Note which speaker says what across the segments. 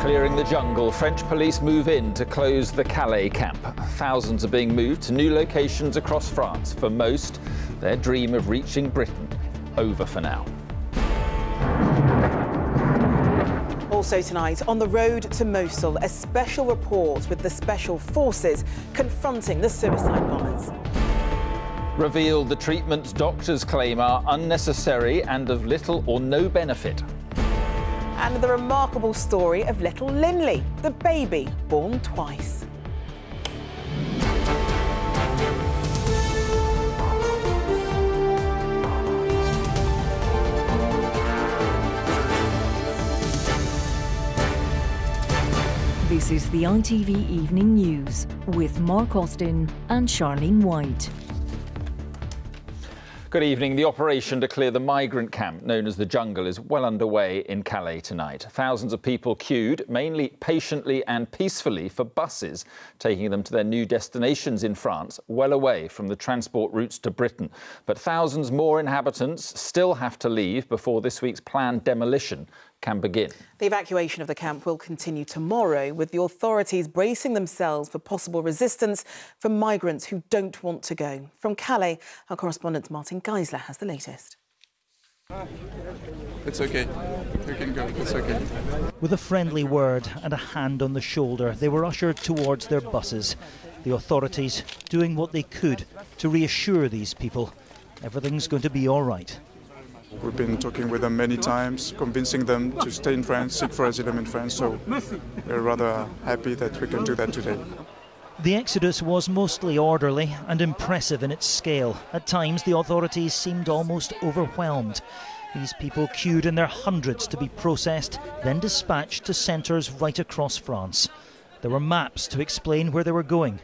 Speaker 1: Clearing the jungle, French police move in to close the Calais camp. Thousands are being moved to new locations across France. For most, their dream of reaching Britain over for now.
Speaker 2: Also tonight, on the road to Mosul, a special report with the special forces confronting the suicide bombers.
Speaker 1: Revealed the treatments doctors claim are unnecessary and of little or no benefit.
Speaker 2: And the remarkable story of little Linley, the baby born twice.
Speaker 3: This is the ITV Evening News with Mark Austin and Charlene White.
Speaker 1: Good evening. The operation to clear the migrant camp known as the Jungle is well underway in Calais tonight. Thousands of people queued, mainly patiently and peacefully, for buses taking them to their new destinations in France, well away from the transport routes to Britain. But thousands more inhabitants still have to leave before this week's planned demolition can begin.
Speaker 2: The evacuation of the camp will continue tomorrow, with the authorities bracing themselves for possible resistance from migrants who don't want to go. From Calais, our correspondent Martin Geisler has the latest.
Speaker 4: It's okay. You can go. It's okay.
Speaker 5: With a friendly word and a hand on the shoulder, they were ushered towards their buses. The authorities doing what they could to reassure these people everything's going to be all right.
Speaker 4: We've been talking with them many times, convincing them to stay in France, seek for asylum in France, so we're rather happy that we can do that today.
Speaker 5: The exodus was mostly orderly and impressive in its scale. At times, the authorities seemed almost overwhelmed. These people queued in their hundreds to be processed, then dispatched to centres right across France. There were maps to explain where they were going,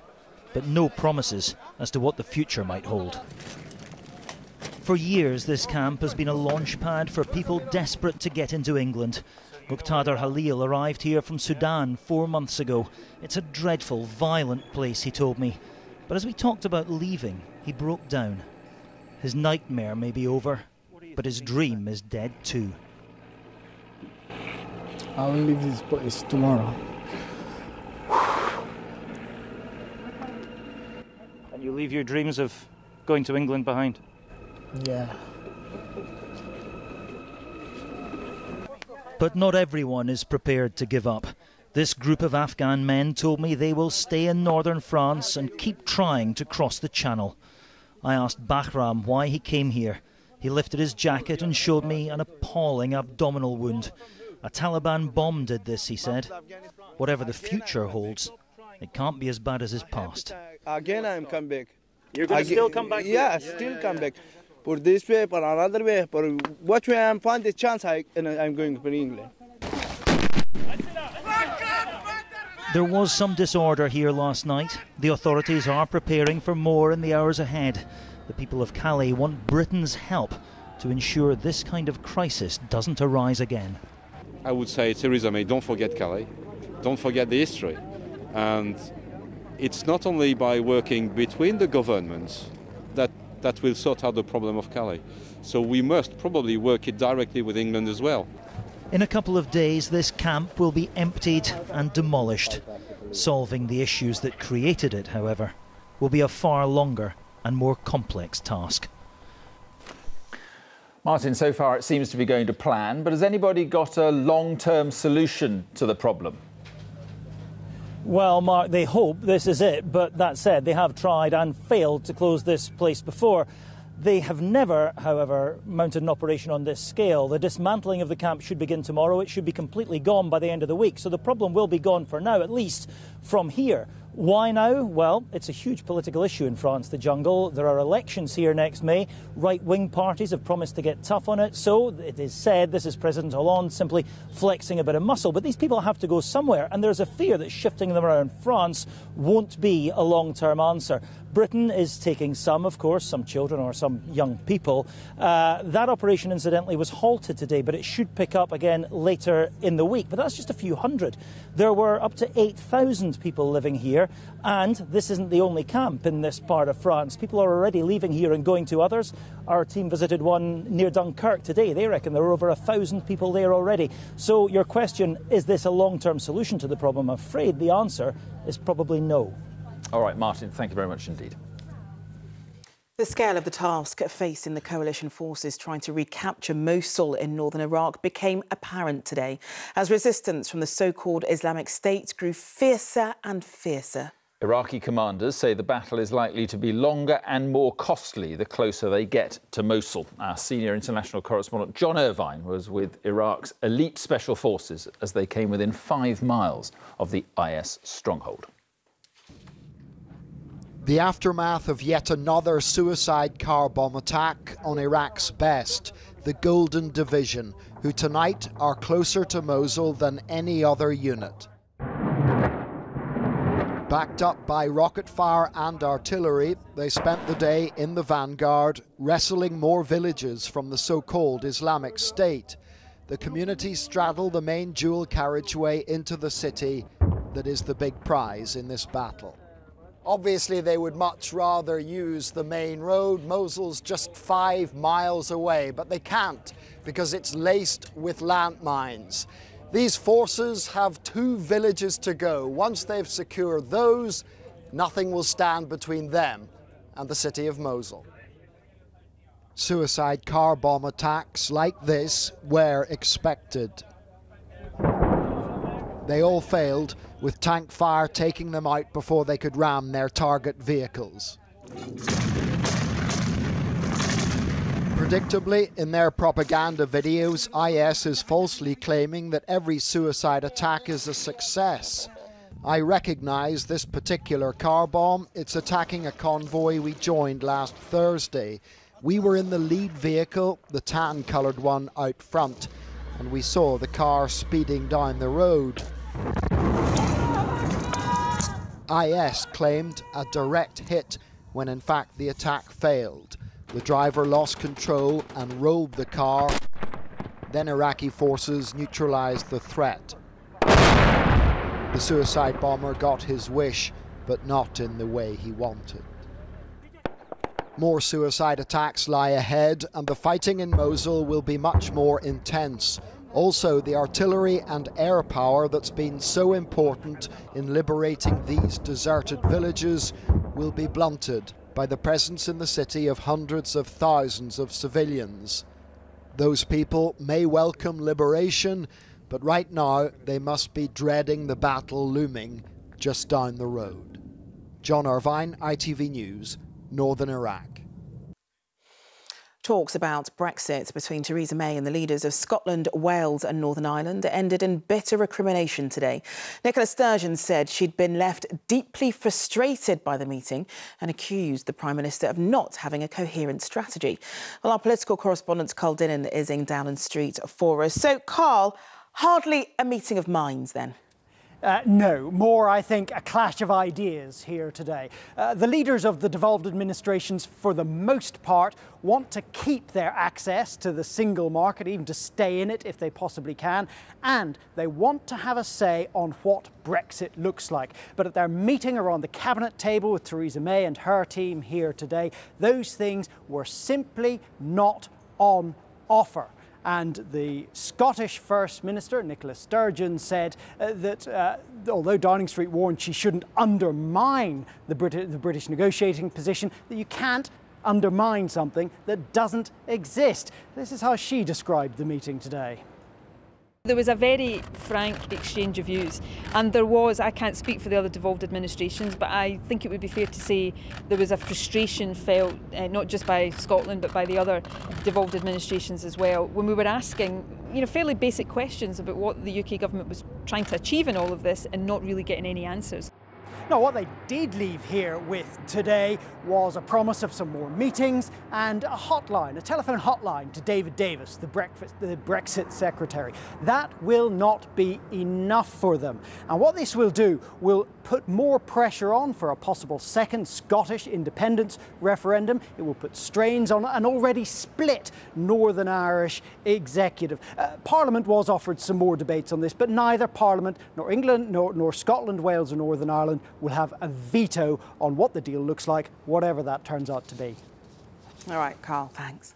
Speaker 5: but no promises as to what the future might hold. For years, this camp has been a launch pad for people desperate to get into England. Muqtada Halil arrived here from Sudan 4 months ago. It's a dreadful, violent place, he told me. But as we talked about leaving, he broke down. His nightmare may be over, but his dream is dead too.
Speaker 6: I'll leave this place tomorrow.
Speaker 5: And you leave your dreams of going to England behind?
Speaker 6: Yeah.
Speaker 5: But not everyone is prepared to give up. This group of Afghan men told me they will stay in northern France and keep trying to cross the Channel. I asked Bahram why he came here. He lifted his jacket and showed me an appalling abdominal wound. A Taliban bomb did this, he said. Whatever the future holds, it can't be as bad as his past.
Speaker 7: Again, I'm come back.
Speaker 5: You're going to still come back?
Speaker 7: Yeah, still come back. For this way, for another way, for what way I find the chance, I'm going for England.
Speaker 5: There was some disorder here last night. The authorities are preparing for more in the hours ahead. The people of Calais want Britain's help to ensure this kind of crisis doesn't arise again.
Speaker 8: I would say, Theresa May, don't forget Calais, don't forget the history. And it's not only by working between the governments that will sort out the problem of Calais. So we must probably work it directly with England as well.
Speaker 5: In a couple of days, this camp will be emptied and demolished. Solving the issues that created it, however, will be a far longer and more complex task.
Speaker 1: Martin, so far it seems to be going to plan, but has anybody got a long-term solution to the problem?
Speaker 9: Well, Mark, they hope this is it, but that said, they have tried and failed to close this place before. They have never, however, mounted an operation on this scale. The dismantling of the camp should begin tomorrow. It should be completely gone by the end of the week. So the problem will be gone for now, at least from here. Why now? Well, it's a huge political issue in France, the jungle. There are elections here next May. Right-wing parties have promised to get tough on it. So it is said this is President Hollande simply flexing a bit of muscle. But these people have to go somewhere. And there's a fear that shifting them around France won't be a long-term answer. Britain is taking some, of course, some children or some young people. That operation, incidentally, was halted today, but it should pick up again later in the week. But that's just a few hundred. There were up to 8,000 people living here, and this isn't the only camp in this part of France. People are already leaving here and going to others. Our team visited one near Dunkirk today. They reckon there are over 1,000 people there already. So your question, is this a long-term solution to the problem? I'm afraid the answer is probably no.
Speaker 1: All right, Martin, thank you very much indeed.
Speaker 2: The scale of the task facing the coalition forces trying to recapture Mosul in northern Iraq became apparent today as resistance from the so-called Islamic State grew fiercer and fiercer.
Speaker 1: Iraqi commanders say the battle is likely to be longer and more costly the closer they get to Mosul. Our senior international correspondent John Irvine was with Iraq's elite special forces as they came within 5 miles of the IS stronghold.
Speaker 10: The aftermath of yet another suicide car bomb attack on Iraq's best, the Golden Division, who tonight are closer to Mosul than any other unit. Backed up by rocket fire and artillery, they spent the day in the vanguard, wresting more villages from the so-called Islamic State. The communities straddle the main dual carriageway into the city that is the big prize in this battle. Obviously, they would much rather use the main road. Mosul's just 5 miles away, but they can't because it's laced with landmines. These forces have 2 villages to go. Once they've secured those, nothing will stand between them and the city of Mosul. Suicide car bomb attacks like this were expected. They all failed, with tank fire taking them out before they could ram their target vehicles. Predictably, in their propaganda videos, IS is falsely claiming that every suicide attack is a success. I recognise this particular car bomb. It's attacking a convoy we joined last Thursday. We were in the lead vehicle, the tan-coloured one out front, and we saw the car speeding down the road. IS claimed a direct hit when in fact the attack failed. The driver lost control and rolled the car. Then Iraqi forces neutralised the threat. The suicide bomber got his wish, but not in the way he wanted. More suicide attacks lie ahead, and the fighting in Mosul will be much more intense. Also, the artillery and air power that's been so important in liberating these deserted villages will be blunted by the presence in the city of hundreds of thousands of civilians. Those people may welcome liberation, but right now they must be dreading the battle looming just down the road. John Irvine, ITV News, Northern Iraq.
Speaker 2: Talks about Brexit between Theresa May and the leaders of Scotland, Wales and Northern Ireland ended in bitter recrimination today. Nicola Sturgeon said she'd been left deeply frustrated by the meeting and accused the Prime Minister of not having a coherent strategy. Well, our political correspondent Carl Dinnan is in Downing Street for us. So, Carl, hardly a meeting of minds then?
Speaker 11: No, more, I think, a clash of ideas here today. The leaders of the devolved administrations, for the most part, want to keep their access to the single market, even to stay in it if they possibly can, and they want to have a say on what Brexit looks like. But at their meeting around the cabinet table with Theresa May and her team here today, those things were simply not on offer. And the Scottish First Minister, Nicola Sturgeon, said that although Downing Street warned she shouldn't undermine the British negotiating position, that you can't undermine something that doesn't exist. This is how she described the meeting today.
Speaker 12: There was a very frank exchange of views, and there was, I can't speak for the other devolved administrations, but I think it would be fair to say there was a frustration felt, not just by Scotland, but by the other devolved administrations as well, when we were asking, fairly basic questions about what the UK government was trying to achieve in all of this and not really getting any answers.
Speaker 11: Now, what they did leave here with today was a promise of some more meetings and a hotline, a telephone hotline to David Davis, the Brexit secretary. That will not be enough for them. And what this will do will put more pressure on for a possible second Scottish independence referendum. It will put strains on an already split Northern Irish executive. Parliament was offered some more debates on this, but neither Parliament nor England nor Scotland, Wales or Northern Ireland will have a veto on what the deal looks like, whatever that turns out to be.
Speaker 2: All right, Carl, thanks.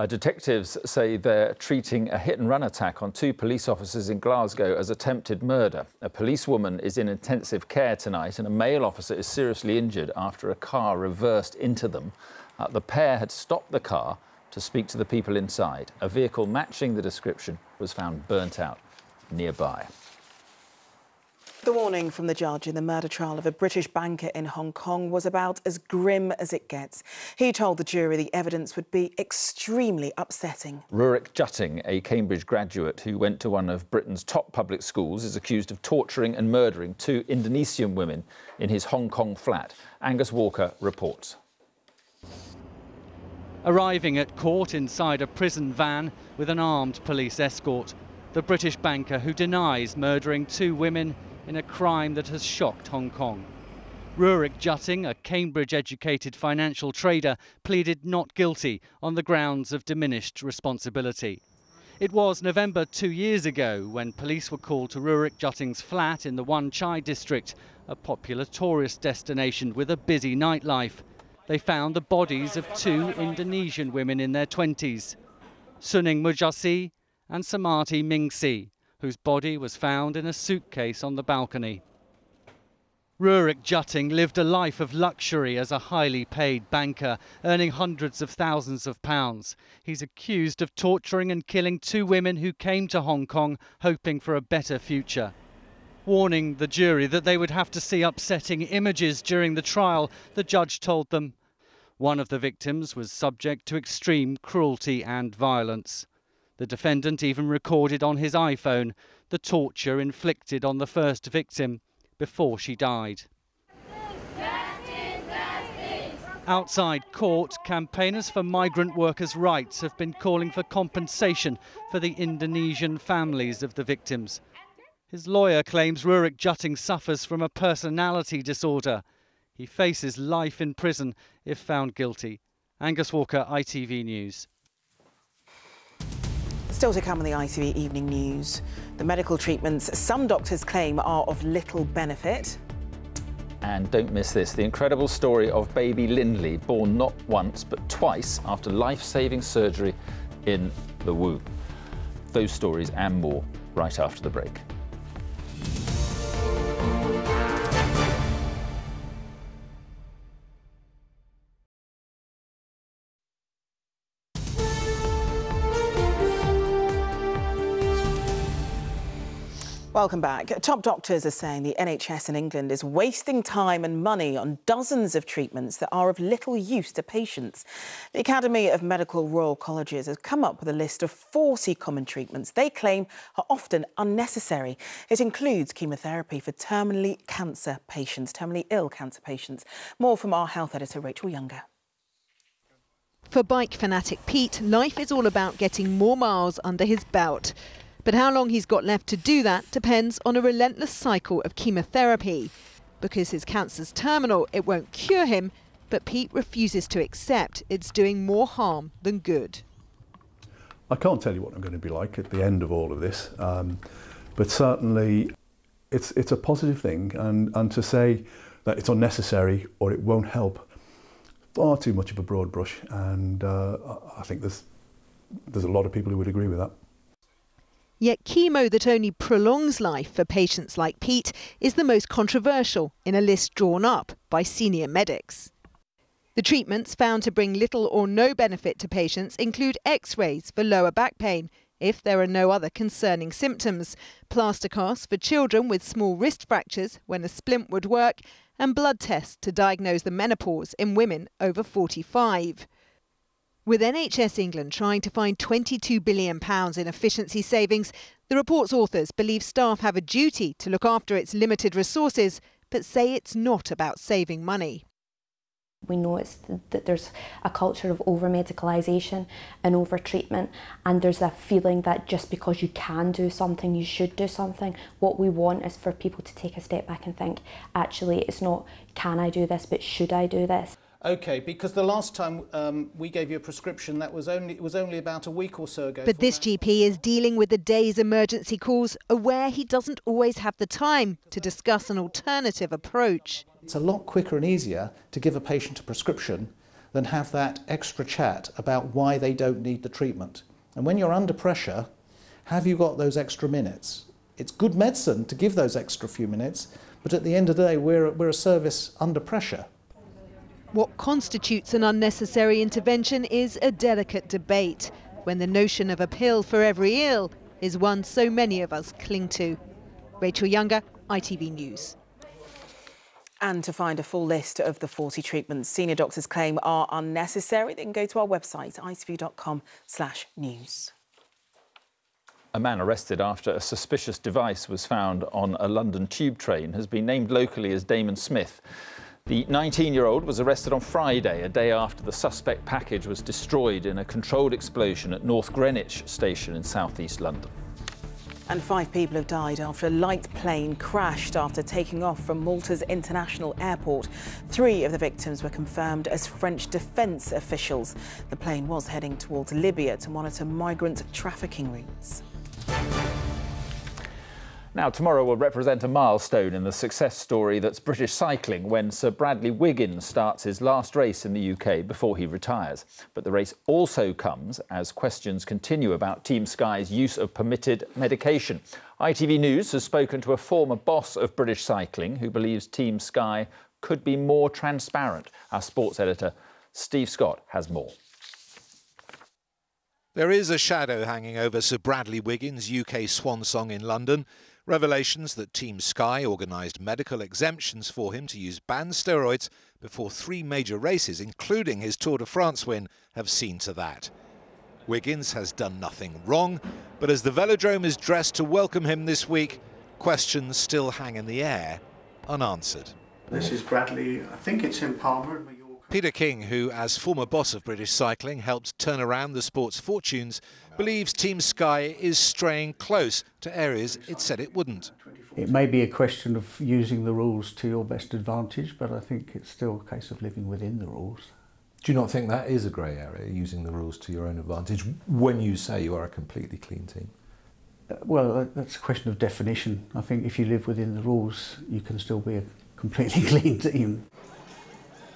Speaker 1: Detectives say they're treating a hit-and-run attack on 2 police officers in Glasgow as attempted murder. A policewoman is in intensive care tonight and a male officer is seriously injured after a car reversed into them. The pair had stopped the car to speak to the people inside. A vehicle matching the description was found burnt out nearby.
Speaker 2: The warning from the judge in the murder trial of a British banker in Hong Kong was about as grim as it gets. He told the jury the evidence would be extremely upsetting.
Speaker 1: Rurik Jutting, a Cambridge graduate who went to one of Britain's top public schools, is accused of torturing and murdering 2 Indonesian women in his Hong Kong flat. Angus Walker reports.
Speaker 13: Arriving at court inside a prison van with an armed police escort, the British banker who denies murdering 2 women in a crime that has shocked Hong Kong. Rurik Jutting, a Cambridge-educated financial trader, pleaded not guilty on the grounds of diminished responsibility. It was November 2 years ago when police were called to Rurik Jutting's flat in the Wan Chai district, a popular tourist destination with a busy nightlife. They found the bodies of 2 Indonesian women in their 20s, Suning Mujasi and Samati Mingsi, whose body was found in a suitcase on the balcony. Rurik Jutting lived a life of luxury as a highly paid banker, earning hundreds of thousands of pounds. He's accused of torturing and killing 2 women who came to Hong Kong hoping for a better future. Warning the jury that they would have to see upsetting images during the trial, the judge told them. One of the victims was subject to extreme cruelty and violence. The defendant even recorded on his iPhone the torture inflicted on the first victim before she died. Outside court, campaigners for migrant workers' rights have been calling for compensation for the Indonesian families of the victims. His lawyer claims Rurik Jutting suffers from a personality disorder. He faces life in prison if found guilty. Angus Walker, ITV News.
Speaker 2: Still to come in the ITV Evening News. The medical treatments some doctors claim are of little benefit.
Speaker 1: And don't miss this, the incredible story of baby Lindley, born not once but twice after life-saving surgery in the womb. Those stories and more right after the break.
Speaker 2: Welcome back. Top doctors are saying the NHS in England is wasting time and money on dozens of treatments that are of little use to patients. The Academy of Medical Royal Colleges has come up with a list of 40 common treatments they claim are often unnecessary. It includes chemotherapy for terminally ill cancer patients. More from our health editor, Rachel Younger.
Speaker 14: For bike fanatic Pete, life is all about getting more miles under his belt. But how long he's got left to do that depends on a relentless cycle of chemotherapy. Because his cancer's terminal, it won't cure him, but Pete refuses to accept it's doing more harm than good.
Speaker 15: I can't tell you what I'm going to be like at the end of all of this, but certainly it's a positive thing, and to say that it's unnecessary or it won't help, far too much of a broad brush, and I think there's a lot of people who would agree with that.
Speaker 14: Yet chemo that only prolongs life for patients like Pete is the most controversial in a list drawn up by senior medics. The treatments found to bring little or no benefit to patients include X-rays for lower back pain, if there are no other concerning symptoms, plaster casts for children with small wrist fractures when a splint would work, and blood tests to diagnose the menopause in women over 45. With NHS England trying to find £22 billion in efficiency savings, the report's authors believe staff have a duty to look after its limited resources, but say it's not about saving money.
Speaker 16: We notice that there's a culture of over-medicalisation and over-treatment, and there's a feeling that just because you can do something, you should do something. What we want is for people to take a step back and think, actually, it's not can I do this, but should I do this?
Speaker 17: OK, because the last time we gave you a prescription, it was only about a week or so ago.
Speaker 14: But this GP is dealing with the day's emergency calls, aware he doesn't always have the time to discuss an alternative approach.
Speaker 17: It's a lot quicker and easier to give a patient a prescription than have that extra chat about why they don't need the treatment. And when you're under pressure, have you got those extra minutes? It's good medicine to give those extra few minutes, but at the end of the day, we're a service under pressure.
Speaker 14: What constitutes an unnecessary intervention is a delicate debate, when the notion of a pill for every ill is one so many of us cling to. Rachel Younger, ITV News.
Speaker 2: And to find a full list of the 40 treatments senior doctors claim are unnecessary, they can go to our website, itv.com/news.
Speaker 1: A man arrested after a suspicious device was found on a London tube train has been named locally as Damon Smith. The 19-year-old was arrested on Friday, a day after the suspect package was destroyed in a controlled explosion at North Greenwich station in south-east London.
Speaker 2: And 5 people have died after a light plane crashed after taking off from Malta's international airport. 3 of the victims were confirmed as French defence officials. The plane was heading towards Libya to monitor migrant trafficking routes.
Speaker 1: Now, tomorrow will represent a milestone in the success story that's British cycling when Sir Bradley Wiggins starts his last race in the UK before he retires. But the race also comes as questions continue about Team Sky's use of permitted medication. ITV News has spoken to a former boss of British cycling who believes Team Sky could be more transparent. Our sports editor, Steve Scott, has more.
Speaker 18: There is a shadow hanging over Sir Bradley Wiggins' UK swan song in London. Revelations that Team Sky organised medical exemptions for him to use banned steroids before 3 major races, including his Tour de France win, have seen to that. Wiggins has done nothing wrong, but as the velodrome is dressed to welcome him this week, questions still hang in the air, unanswered.
Speaker 19: This is Bradley, I think it's in Palmer.
Speaker 18: Peter King, who, as former boss of British cycling, helped turn around the sport's fortunes, believes Team Sky is straying close to areas it said it wouldn't.
Speaker 19: It may be a question of using the rules to your best advantage, but I think it's still a case of living within the rules.
Speaker 20: Do you not think that is a grey area, using the rules to your own advantage, when you say you are a completely clean team?
Speaker 19: Well, that's a question of definition. I think if you live within the rules, you can still be a completely clean team.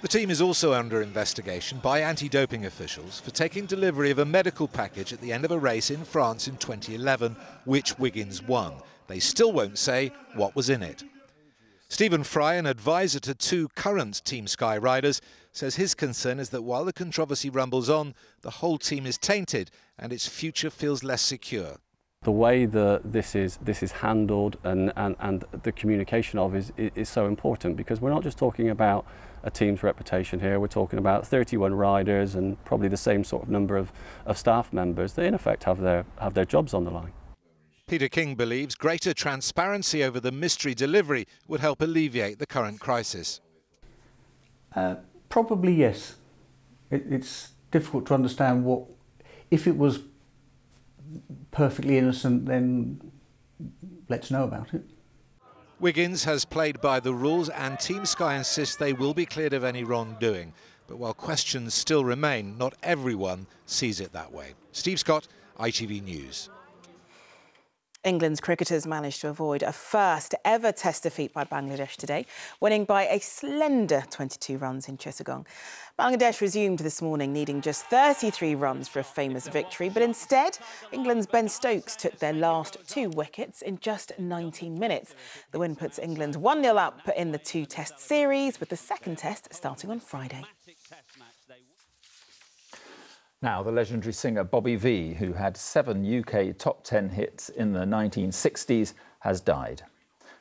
Speaker 18: The team is also under investigation by anti-doping officials for taking delivery of a medical package at the end of a race in France in 2011, which Wiggins won. They still won't say what was in it. Stephen Fry, an advisor to 2 current Team Sky riders, says his concern is that while the controversy rumbles on, the whole team is tainted and its future feels less secure.
Speaker 21: The way that this is handled and the communication of is so important, because we're not just talking about a team's reputation here, we're talking about 31 riders and probably the same sort of number of staff members that in effect have their jobs on the line.
Speaker 18: Peter King believes greater transparency over the mystery delivery would help alleviate the current crisis.
Speaker 19: Probably yes. It's difficult to understand what, if it was perfectly innocent, then let's know about it.
Speaker 18: Wiggins has played by the rules and Team Sky insists they will be cleared of any wrongdoing. But while questions still remain, not everyone sees it that way. Steve Scott, ITV News.
Speaker 2: England's cricketers managed to avoid a first-ever Test defeat by Bangladesh today, winning by a slender 22 runs in Chittagong. Bangladesh resumed this morning, needing just 33 runs for a famous victory, but instead, England's Ben Stokes took their last 2 wickets in just 19 minutes. The win puts England 1-0 up in the 2-Test series, with the second Test starting on Friday.
Speaker 1: Now, the legendary singer Bobby Vee, who had 7 UK top 10 hits in the 1960s, has died.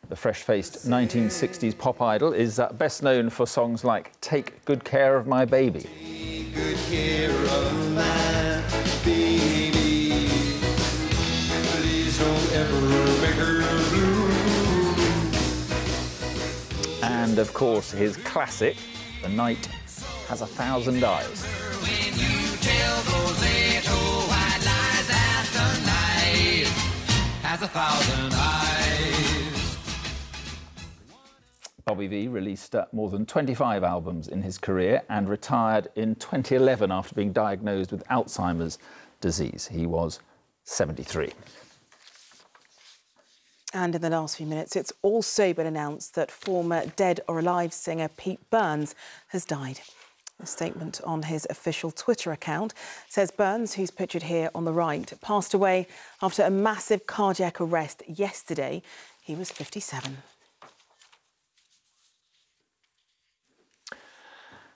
Speaker 1: The fresh-faced 1960s pop idol is best known for songs like Take Good Care of My Baby.
Speaker 22: Take good care of my
Speaker 1: and, of course, his classic, The Night Has 1,000 Eyes.
Speaker 3: Has 1,000 eyes.
Speaker 1: Bobby Vee released more than 25 albums in his career and retired in 2011 after being diagnosed with Alzheimer's disease. He was 73.
Speaker 2: And in the last few minutes, it's also been announced that former Dead or Alive singer Pete Burns has died. A statement on his official Twitter account says Burns, who's pictured here on the right, passed away after a massive cardiac arrest yesterday. He was 57.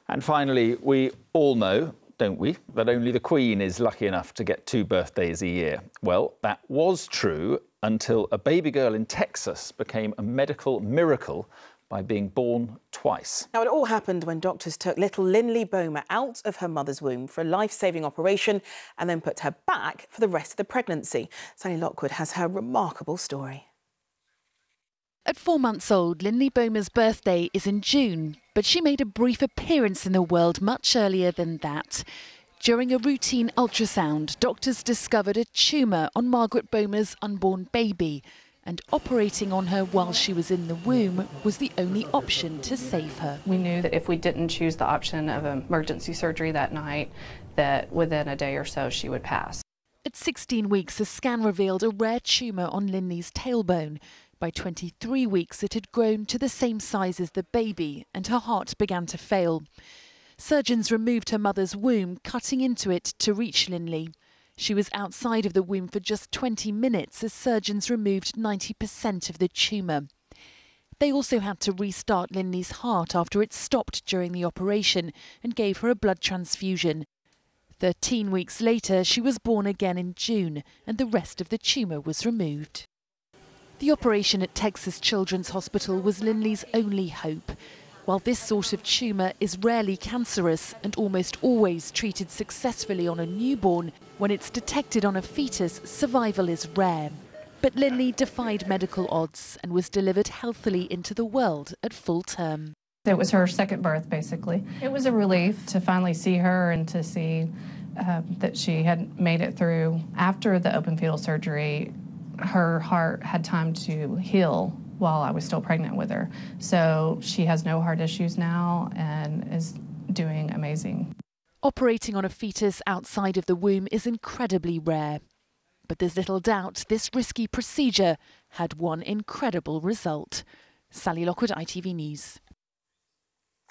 Speaker 1: And finally, we all know, don't we, that only the Queen is lucky enough to get 2 birthdays a year. Well, that was true until a baby girl in Texas became a medical miracle by being born twice.
Speaker 2: Now, it all happened when doctors took little Linley Bomer out of her mother's womb for a life-saving operation and then put her back for the rest of the pregnancy. Sally Lockwood has her remarkable story.
Speaker 22: At 4 months old, Linley Bomer's birthday is in June, but she made a brief appearance in the world much earlier than that. During a routine ultrasound, doctors discovered a tumour on Margaret Bomer's unborn baby, and operating on her while she was in the womb was the only option to save her.
Speaker 23: We knew that if we didn't choose the option of emergency surgery that night, that within a day or so she would pass.
Speaker 22: At 16 weeks, a scan revealed a rare tumour on Linley's tailbone. By 23 weeks, it had grown to the same size as the baby, and her heart began to fail. Surgeons removed her mother's womb, cutting into it to reach Linley. She was outside of the womb for just 20 minutes as surgeons removed 90% of the tumour. They also had to restart Linley's heart after it stopped during the operation and gave her a blood transfusion. 13 weeks later, she was born again in June and the rest of the tumour was removed. The operation at Texas Children's Hospital was Linley's only hope. While this sort of tumour is rarely cancerous and almost always treated successfully on a newborn, when it's detected on a fetus, survival is rare. But Linley defied medical odds and was delivered healthily into the world at full term.
Speaker 23: It was her second birth, basically. It was a relief to finally see her and to see that she had made it through. After the open fetal surgery, her heart had time to heal while I was still pregnant with her. So she has no heart issues now and is doing amazing.
Speaker 22: Operating on a fetus outside of the womb is incredibly rare. But there's little doubt this risky procedure had one incredible result. Sally Lockwood, ITV News.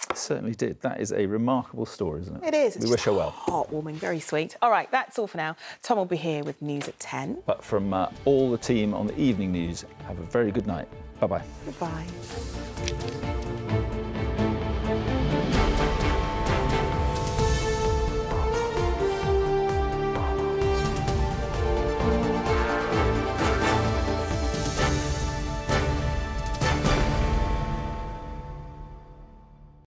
Speaker 1: It certainly did. That is a remarkable story, isn't it?
Speaker 2: It is.
Speaker 1: We wish her well.
Speaker 2: Heartwarming, very sweet. All right, that's all for now. Tom will be here with news at 10.
Speaker 1: But from all the team on the evening news, have a very good night. Bye-bye.
Speaker 2: Goodbye.